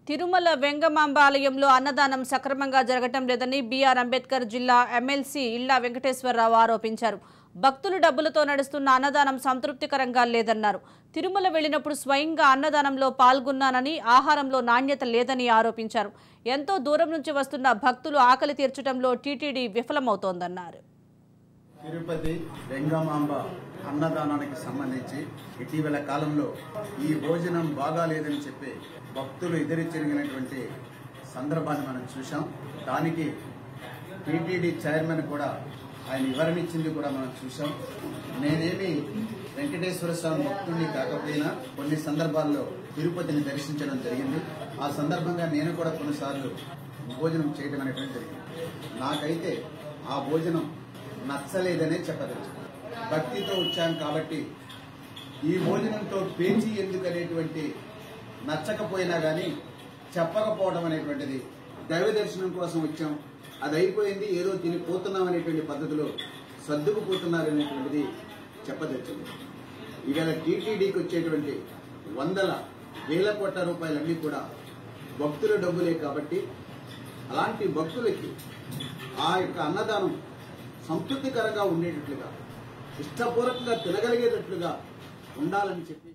తిరుమల వెంగమాంబ ఆలయంలో అన్నదానం సక్రమంగా జరగటం లేదని బీఆర్ అంబేద్కర్ జిల్లా ఎమ్మెల్సీ ఇళ్ల వెంకటేశ్వరరావు ఆరోపించారు. భక్తులు డబ్బులతో నడుస్తున్న అన్నదానం సంతృప్తికరంగా లేదన్నారు. తిరుమల వెళ్లినప్పుడు స్వయంగా అన్నదానంలో పాల్గొన్నానని, ఆహారంలో నాణ్యత లేదని ఆరోపించారు. ఎంతో దూరం నుంచి వస్తున్న భక్తులు ఆకలి తీర్చడంలో టీటీడీ విఫలమవుతోందన్నారు. తిరుపతి వెంగమాంబ అన్నదానానికి సంబంధించి ఇటీవల కాలంలో ఈ భోజనం బాగాలేదని చెప్పి భక్తులు ఎదురెచ్చరిగినటువంటి సందర్భాన్ని మనం చూశాం. దానికి టీటీడీ చైర్మన్ కూడా ఆయన వివరణ ఇచ్చింది కూడా మనం చూశాం. నేనేమి వెంకటేశ్వర స్వామి భక్తుడిని కాకపోయినా కొన్ని సందర్భాల్లో తిరుపతిని దర్శించడం జరిగింది. ఆ సందర్భంగా నేను కూడా కొన్నిసార్లు భోజనం చేయడం అనేటువంటి జరిగింది. నాకైతే ఆ భోజనం నచ్చలేదనే చెప్పదలుచు. భక్తితో వచ్చాం కాబట్టి ఈ భోజనంతో పేచీ ఎందుకనేటువంటి నచ్చకపోయినా గానీ చెప్పకపోవడం అనేటువంటిది, దైవ దర్శనం కోసం వచ్చాం, అది అయిపోయింది, ఏదో తినిపోతున్నాం అనేటువంటి పద్ధతిలో సర్దుకుపోతున్నారనేటువంటిది చెప్పదలిచింది. ఇవాళ టీటీడీకి వచ్చేటువంటి వందల వేల కోట్ల రూపాయలన్నీ కూడా భక్తుల డబ్బులే కాబట్టి అలాంటి భక్తులకి ఆ యొక్క అన్నదానం సంతృప్తికరంగా ఉండేటట్లుగా, ఇష్టపూర్వకంగా తినగలిగేటట్లుగా ఉండాలని చెప్పి